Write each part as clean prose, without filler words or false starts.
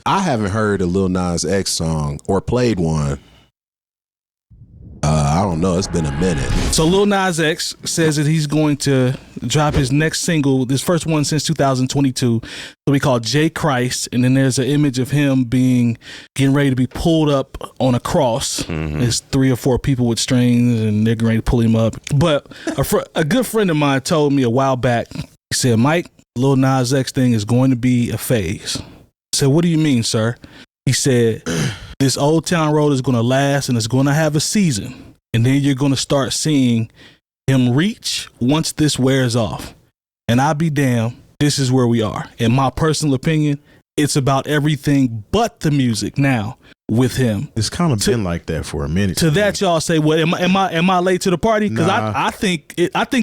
I haven't heard a Lil Nas X song or played one. I don't know. It's been a minute. So Lil Nas X says that he's going to drop his next single, this first one since 2022, will be called 𝐀𝐁𝐎f. And then there's an image of him getting ready to be pulled up on a cross. There's 3 or 4 people with strings, and they're getting ready to pull him up. But a good friend of mine told me a while back, he said, Mike, Lil Nas X thing is going to be a phase. I said, what do you mean, sir? He said, this Old Town Road is going to last and it's going to have a season. And then you're going to start seeing him reach once this wears off. And I'll be damned, this is where we are. In my personal opinion, it's about everything but the music now with him. It's kind of been like that for a minute. To that, y'all say, well, am I late to the party? Because I think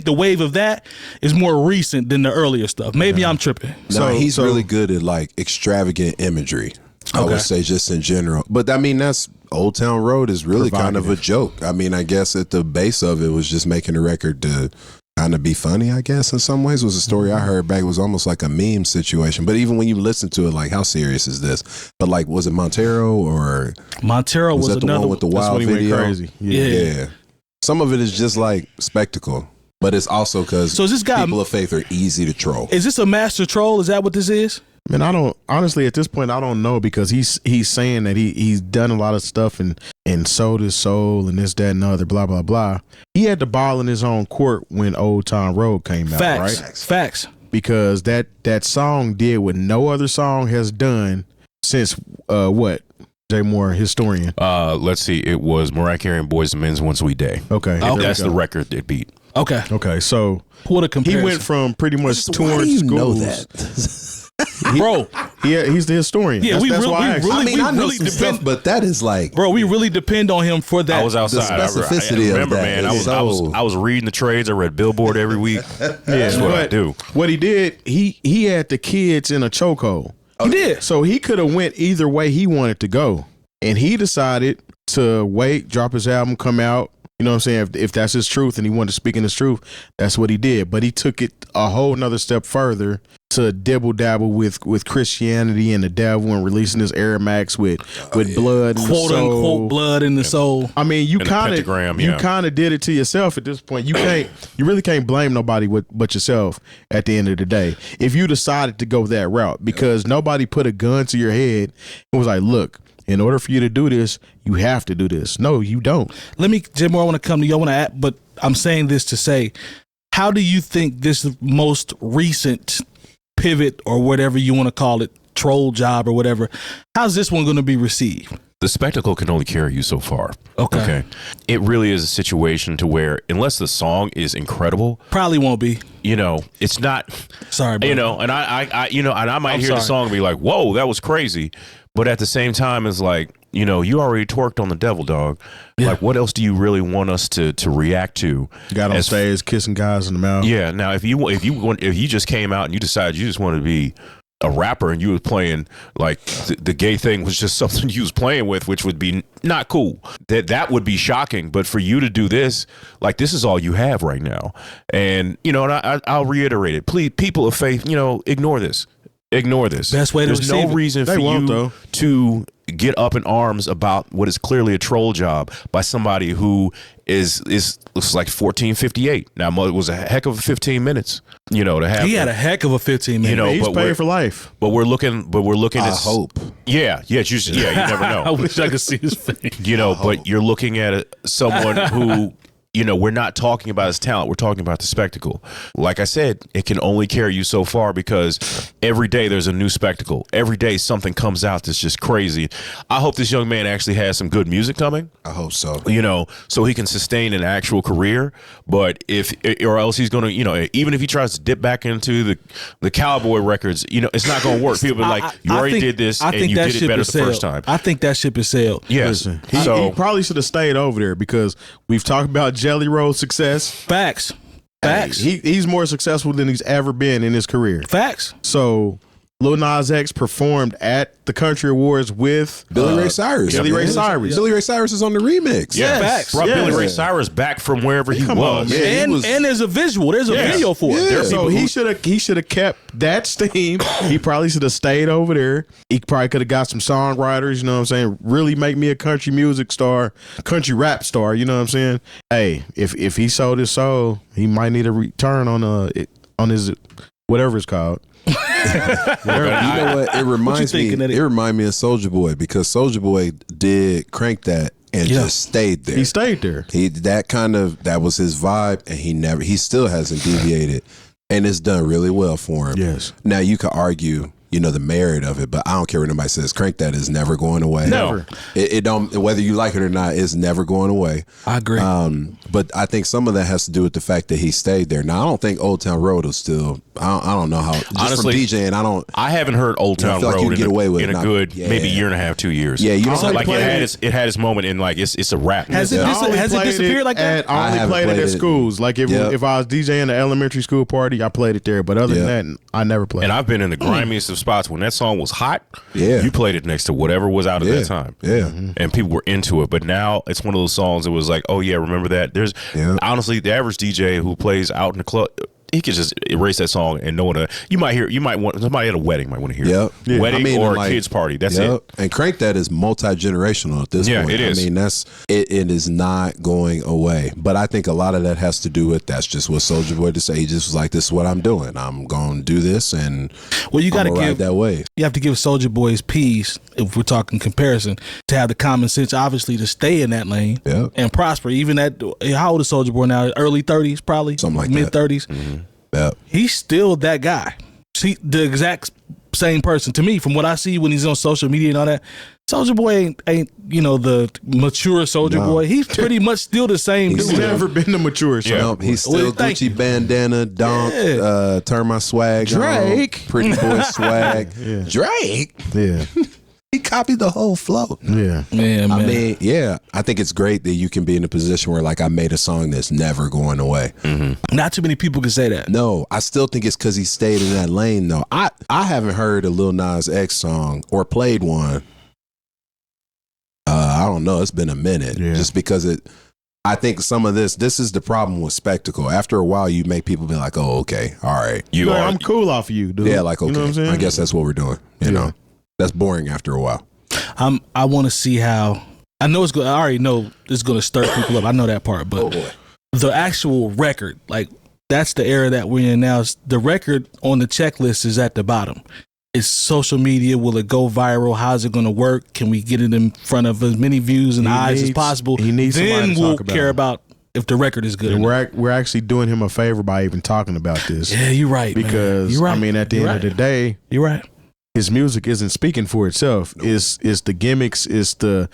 the wave of that is more recent than the earlier stuff. Maybe I'm tripping. No, he's really good at like extravagant imagery. I would say just in general. But I mean, that's Old Town Road is really kind of a joke. I mean, I guess at the base of it was just making the record to kind of be funny, I guess, in some ways. Was a story I heard back. It was almost like a meme situation. But even when you listen to it, like, how serious is this? But like, was it Montero or Montero was that the another one with the wild video? Went crazy. Yeah. Some of it is just like spectacle. But it's also because people of faith are easy to troll. Is this a master troll? Is that what this is? Man, I don't honestly at this point I don't know, because he's saying that he's done a lot of stuff and sold his soul and this, that, and the other, blah, blah, blah. He had the ball in his own court when Old Town Road came out, right? Facts. Because that song did what no other song has done since what? Jay Moore, historian. Let's see, it was Mariah Carey and Boyz II Men's Once a Day. Okay. That's the record it beat. Okay, so what a comparison. He went from pretty much touring Why do you schools. know that? Bro, he's the historian. Yeah, that's why I know some stuff, but that is like, bro, we really depend on him for that. I was outside. The specificity I remember, of that man. I was reading the trades. I read Billboard every week. That's what I do. What he did, he had the kids in a chokehold. He did. So he could have went either way he wanted to go, and he decided to wait, drop his album, come out. You know what I'm saying? If that's his truth and he wanted to speak in his truth, that's what he did. But he took it a whole nother step further to dibble-dabble with Christianity and the devil and releasing his Air Max with blood in the soul. Quote-unquote blood in the soul. I mean, you kind of did it to yourself at this point. You really can't blame nobody but yourself at the end of the day. If you decided to go that route, because nobody put a gun to your head and was like, look, in order for you to do this, you have to do this. No, you don't. Jay Moore, I want to come to you. I want to add, but I'm saying this to say, how do you think this most recent pivot, or whatever you want to call it, troll job or whatever, how's this one going to be received? The spectacle can only carry you so far. Okay. It really is a situation to where, unless the song is incredible, probably won't be. You know, it's not. Sorry, bro. You know, and I might hear the song and be like, "Whoa, that was crazy," but at the same time, it's like, you know, you already twerked on the devil, dog. Yeah. Like, what else do you really want us to react to? Got on stage kissing guys in the mouth. Yeah. Now, if you just came out and you decided you just wanted to be a rapper and you was playing like the gay thing was just something you was playing with, which would be not cool. That would be shocking. But for you to do this, like, this is all you have right now. And, you know, and I'll reiterate it. Please, people of faith, you know, ignore this. Ignore this. Best way to There's no reason for you to get up in arms about what is clearly a troll job by somebody who looks like 1458. Now, it was a heck of 15 minutes. You know, to have he had a heck of a 15 minutes. You know, he's paid for life. But we're looking. I hope. Yeah. You never know. I wish I could see his face. You know, but you're looking at someone who. You know, we're not talking about his talent. We're talking about the spectacle. Like I said, it can only carry you so far, because every day there's a new spectacle. Every day something comes out that's just crazy. I hope this young man actually has some good music coming. I hope so. You know, so he can sustain an actual career. But or else he's going to, you know, even if he tries to dip back into the cowboy records, you know, it's not going to work. People are like, you already did this and you did it better the first time. I think that ship is sailed. Yes. Listen, he probably should have stayed over there, because we've talked about Jelly Roll success. Facts. He's more successful than he's ever been in his career. Facts. So Lil Nas X performed at the Country Awards with Billy Ray Cyrus. Billy Ray Cyrus. Billy Ray Cyrus is on the remix. Yeah, facts. Brought Yes. Billy Ray Cyrus back from wherever he Come on, was. man. Yeah, he was- And there's a visual. There's a video for it. Yeah. There are So people he should have kept that steam. He probably should have stayed over there. He probably could have got some songwriters, you know what I'm saying? Really make me a country music star, country rap star, you know what I'm saying? Hey, if he sold his soul, he might need a return on his whatever it's called. You know what? It reminds me. thinking, Eddie? It reminds me of Soulja Boy because Soulja Boy did Crank That and just stayed there. He stayed there. That was his vibe, and he still hasn't deviated, and it's done really well for him. Yes. Now you could argue, the merit of it, but I don't care what nobody says. Crank That is never going away. Never. It don't, whether you like it or not, it's never going away. I agree. But I think some of that has to do with the fact that he stayed there. Now I don't think Old Town Road was still. I don't know how. Just Honestly, from DJing, I haven't heard Old Town feel like you Road can get away with in it. a good maybe year and a half, 2 years. Yeah, you don't like play it had its moment in like it's a rap. Has it disappeared like that? I only haven't played it played at it. schools. Like if I was DJing the elementary school party, I played it there. But other than that, I never played And it. I've been in the grimiest of spots when that song was hot. Yeah. You played it next to whatever was out at that time. Yeah. And people were into it. But now it's one of those songs that was like, oh yeah, remember that? There's honestly the average DJ who plays out in the club, he could just erase that song and no one. You might want somebody at a wedding might want to hear it. Yep. Wedding or a kid's party. That's it. And Crank That is multi-generational at this point. It is. I mean, it is not going away. But I think a lot of that has to do with that's just what Soulja Boy to say. He just was like, this is what I'm doing. I'm going to do this, and you got to ride that wave. You have to give Soulja Boy his piece, if we're talking comparison, to have the common sense, obviously, to stay in that lane and prosper. Even at, how old is Soulja Boy now? Early 30s, probably? Something like mid that. Mid-30s? Mm-hmm. Yep. He's still that guy. See, the exact same person. To me, from what I see when he's on social media and all that, Soulja Boy ain't the mature Soulja Boy. He's pretty much still the same He's dude. never been the mature. Nope, he's still thank Gucci bandana, donk, turn my swag Drake. on, pretty boy swag. Drake. Yeah. He copied the whole flow. Yeah. Man, I mean, I think it's great that you can be in a position where like I made a song that's never going away. not too many people can say that. No, I still think it's because he stayed in that lane though. I haven't heard a Lil Nas X song or played one. I don't know. It's been a minute. Yeah. Just because I think some of this is the problem with spectacle. After a while, you make people be like, oh, okay, all right. I'm cool off of you, dude. Yeah, like, okay, You know what I'm saying? I guess that's what we're doing. You know, that's boring after a while. I want to see how. I know it's good. I already know it's going to stir people up. I know that part, but the actual record, like that's the era that we're in now. The record on the checklist is at the bottom. It's social media. Will it go viral? How's it going to work? Can we get it in front of as many views and eyes as possible? He needs somebody then to we'll talk about care it. about if the record is good. And or not. we're actually doing him a favor by even talking about this. Yeah, you're right. Because you're right. I mean, at the end of the day, you're right. his music isn't speaking for itself. It's the gimmicks, it's the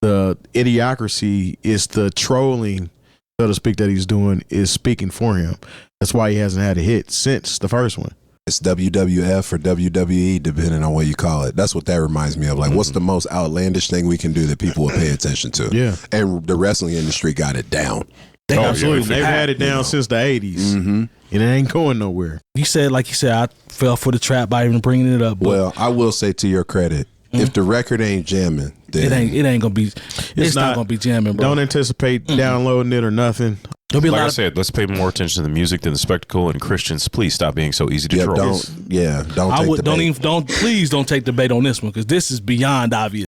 idiocracy, it's the trolling, so to speak, that he's doing is speaking for him. That's why he hasn't had a hit since the first one. It's WWF or WWE, depending on what you call it. That's what that reminds me of. Like, what's the most outlandish thing we can do that people will pay attention to? Yeah. And the wrestling industry got it down. Absolutely. They've had it down since the 80s. Mm-hmm. And it ain't going nowhere. You said, like you said, I fell for the trap by even bringing it up. But Well, I will say to your credit, if the record ain't jamming, then it ain't gonna be. It's not gonna be jamming, bro. Don't anticipate downloading it or nothing. There'll be a Like lot I of, said, let's pay more attention to the music than the spectacle. And Christians, please stop being so easy to troll. don't I take would the bait. please don't take the bait on this one because this is beyond obvious.